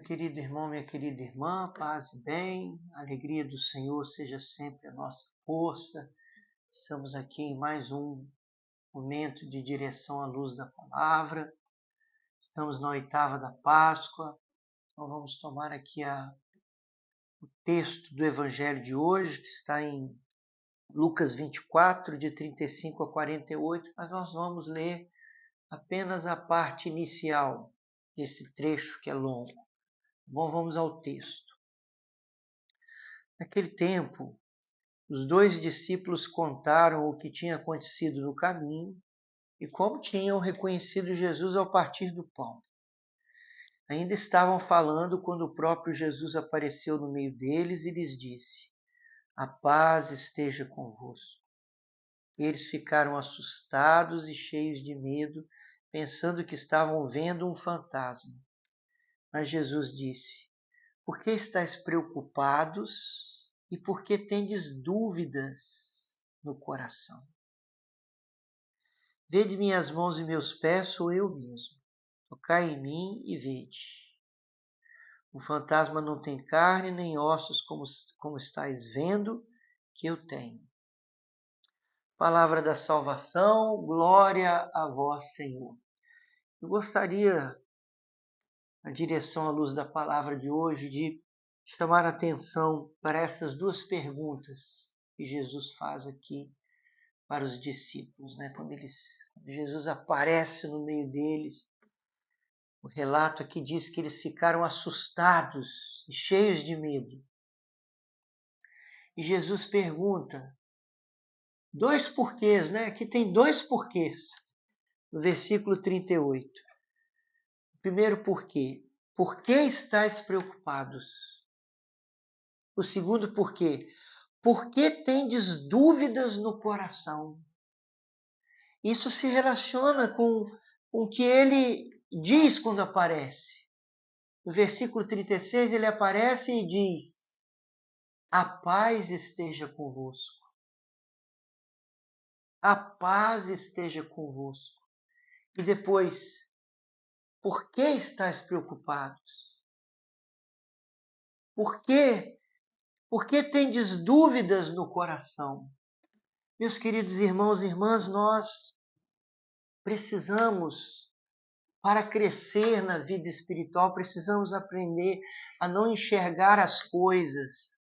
querido irmão, minha querida irmã, paz e bem, a alegria do Senhor seja sempre a nossa força. Estamos aqui em mais um momento de direção à luz da palavra. Estamos na oitava da Páscoa. Então vamos tomar aqui o texto do Evangelho de hoje, que está em Lucas 24, de 35 a 48, mas nós vamos ler apenas a parte inicial desse trecho que é longo. Bom, vamos ao texto. Naquele tempo, os 2 discípulos contaram o que tinha acontecido no caminho e como tinham reconhecido Jesus ao partir do pão. Ainda estavam falando quando o próprio Jesus apareceu no meio deles e lhes disse: "A paz esteja convosco." Eles ficaram assustados e cheios de medo, pensando que estavam vendo um fantasma. Mas Jesus disse: "Por que estáis preocupados e por que tendes dúvidas no coração? Vede minhas mãos e meus pés, sou eu mesmo. Tocai em mim e vede. O fantasma não tem carne nem ossos, como estáis vendo que eu tenho." Palavra da salvação, glória a vós, Senhor. Eu gostaria, na direção à luz da palavra de hoje, de chamar a atenção para essas 2 perguntas que Jesus faz aqui para os discípulos, né? Quando Jesus aparece no meio deles, o relato aqui diz que eles ficaram assustados e cheios de medo. E Jesus pergunta 2 porquês, né? Aqui tem 2 porquês, no versículo 38. O primeiro porquê: por que estáis preocupados? O segundo porquê: por que tendes dúvidas no coração? Isso se relaciona com o que ele diz quando aparece. No versículo 36, ele aparece e diz: "A paz esteja convosco." A paz esteja convosco. E depois: por que estáis preocupados? Por quê? Por que tendes dúvidas no coração? Meus queridos irmãos e irmãs, nós precisamos, para crescer na vida espiritual, precisamos aprender a não enxergar as coisas,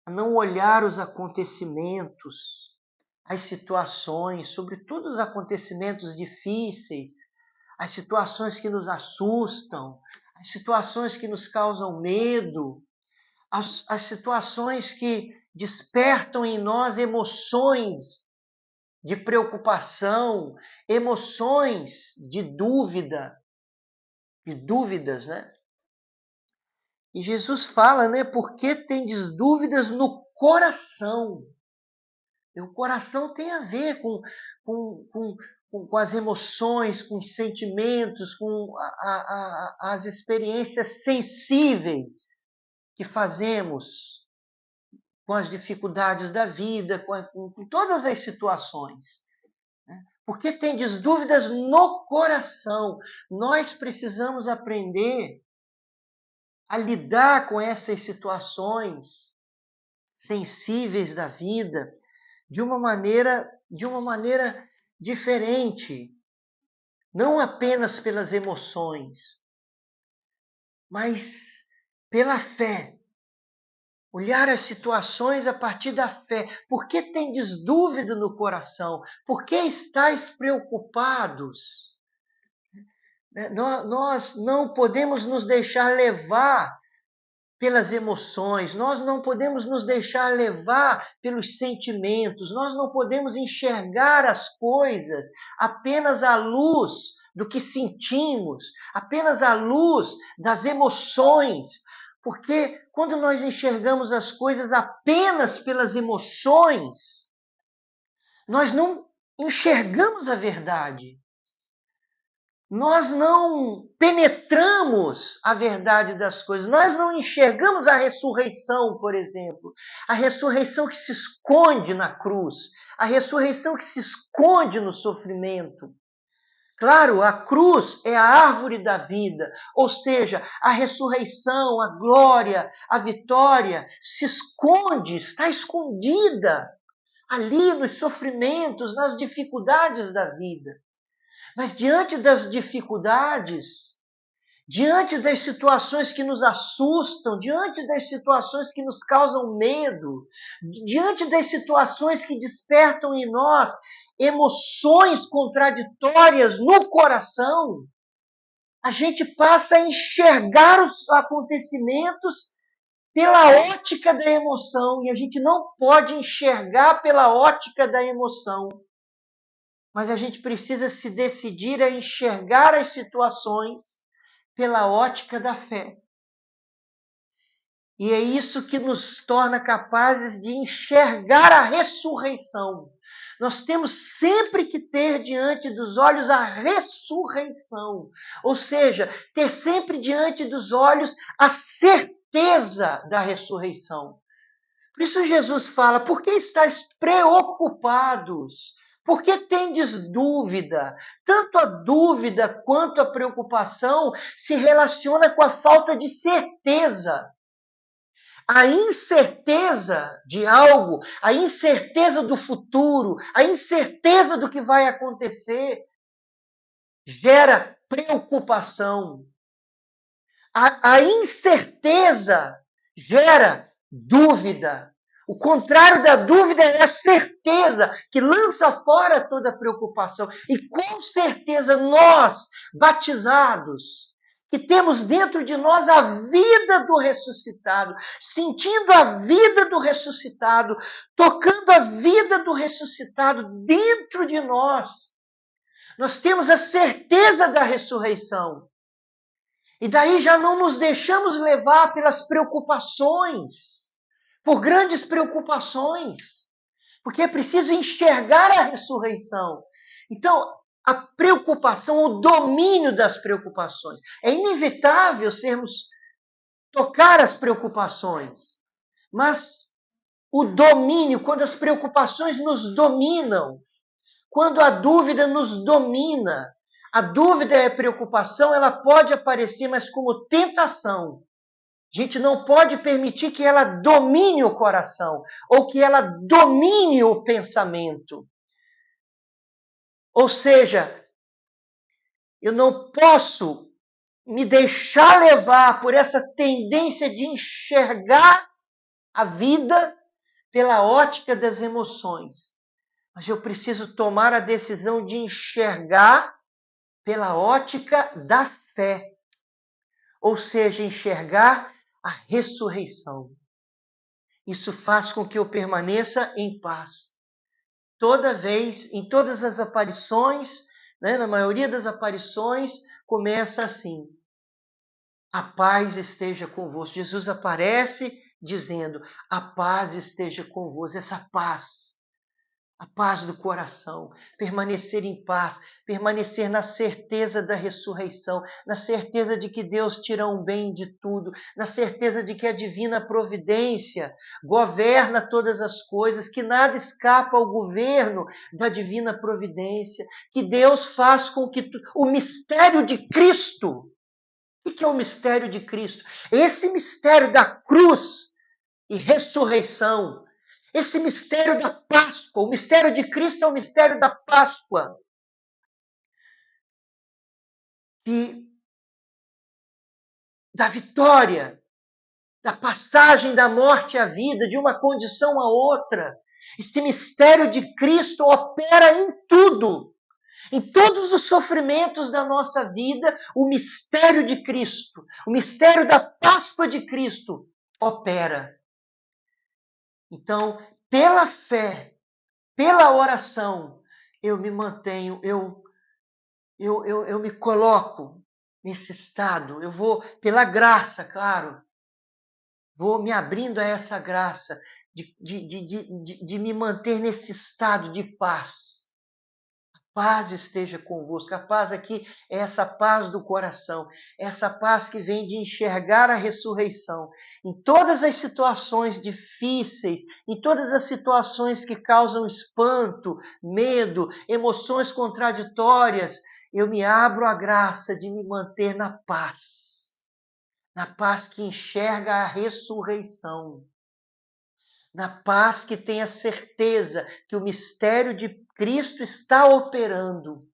a não olhar os acontecimentos, as situações, sobretudo os acontecimentos difíceis, as situações que nos assustam, as situações que nos causam medo, as situações que despertam em nós emoções de preocupação, emoções de dúvidas, né? E Jesus fala, né? Por que tendes dúvidas no coração? E o coração tem a ver com as emoções, com os sentimentos, com as experiências sensíveis que fazemos com as dificuldades da vida, com todas as situações. Porque tendes dúvidas no coração. Nós precisamos aprender a lidar com essas situações sensíveis da vida de uma maneira diferente. Não apenas pelas emoções, mas pela fé. Olhar as situações a partir da fé. Por que tendes dúvida no coração? Por que estáis preocupados? Nós não podemos nos deixar levar pelas emoções, nós não podemos nos deixar levar pelos sentimentos, nós não podemos enxergar as coisas apenas à luz do que sentimos, apenas à luz das emoções. Porque quando nós enxergamos as coisas apenas pelas emoções, nós não enxergamos a verdade. Nós não penetramos a verdade das coisas. Nós não enxergamos a ressurreição, por exemplo. A ressurreição que se esconde na cruz. A ressurreição que se esconde no sofrimento. Claro, a cruz é a árvore da vida, ou seja, a ressurreição, a glória, a vitória se esconde, está escondida ali nos sofrimentos, nas dificuldades da vida. Mas diante das dificuldades, diante das situações que nos assustam, diante das situações que nos causam medo, diante das situações que despertam em nós emoções contraditórias no coração, a gente passa a enxergar os acontecimentos pela ótica da emoção, e a gente não pode enxergar pela ótica da emoção. Mas a gente precisa se decidir a enxergar as situações pela ótica da fé. E é isso que nos torna capazes de enxergar a ressurreição. Nós temos sempre que ter diante dos olhos a ressurreição. Ou seja, ter sempre diante dos olhos a certeza da ressurreição. Por isso Jesus fala, por que estáis preocupados? Por que tendes dúvida? Tanto a dúvida quanto a preocupação se relaciona com a falta de certeza. A incerteza de algo, a incerteza do futuro, a incerteza do que vai acontecer, gera preocupação. A incerteza gera dúvida. O contrário da dúvida é a certeza, que lança fora toda preocupação. E com certeza nós, batizados, que temos dentro de nós a vida do ressuscitado, sentindo a vida do ressuscitado, tocando a vida do ressuscitado dentro de nós, nós temos a certeza da ressurreição. E daí já não nos deixamos levar pelas preocupações, por grandes preocupações, porque é preciso enxergar a ressurreição. Então, a preocupação, o domínio das preocupações. É inevitável tocar as preocupações, mas o domínio, quando as preocupações nos dominam, quando a dúvida nos domina, a dúvida e a preocupação, ela pode aparecer, mas como tentação. A gente não pode permitir que ela domine o coração ou que ela domine o pensamento. Ou seja, eu não posso me deixar levar por essa tendência de enxergar a vida pela ótica das emoções. Mas eu preciso tomar a decisão de enxergar pela ótica da fé. Ou seja, enxergar a ressurreição. Isso faz com que eu permaneça em paz. Toda vez, em todas as aparições, na maioria das aparições, começa assim: a paz esteja convosco. Jesus aparece dizendo: a paz esteja convosco. Essa paz, a paz do coração, permanecer em paz, permanecer na certeza da ressurreição, na certeza de que Deus tira um bem de tudo, na certeza de que a divina providência governa todas as coisas, que nada escapa ao governo da divina providência, que Deus faz com que o mistério de Cristo. O que é o mistério de Cristo? Esse mistério da cruz e ressurreição, esse mistério da Páscoa, o mistério de Cristo é o mistério da Páscoa. E da vitória, da passagem da morte à vida, de uma condição a outra. Esse mistério de Cristo opera em tudo. Em todos os sofrimentos da nossa vida, o mistério de Cristo, o mistério da Páscoa de Cristo opera. Então, pela fé, pela oração, eu me mantenho, eu me coloco nesse estado. Eu vou, pela graça, claro, vou me abrindo a essa graça de me manter nesse estado de paz. A paz esteja convosco. A paz aqui é essa paz do coração, essa paz que vem de enxergar a ressurreição. Em todas as situações difíceis, em todas as situações que causam espanto, medo, emoções contraditórias, Eu me abro à graça de me manter na paz que enxerga a ressurreição, na paz que tem a certeza que o mistério de Cristo está operando.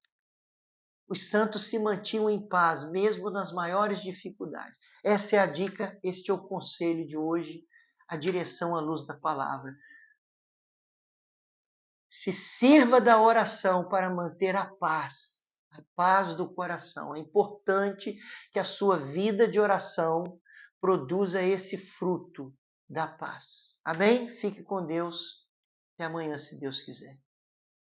Os santos se mantinham em paz, mesmo nas maiores dificuldades. Essa é a dica, este é o conselho de hoje, a direção à luz da palavra. Se sirva da oração para manter a paz do coração. É importante que a sua vida de oração produza esse fruto da paz. Amém? Fique com Deus. Até amanhã, se Deus quiser.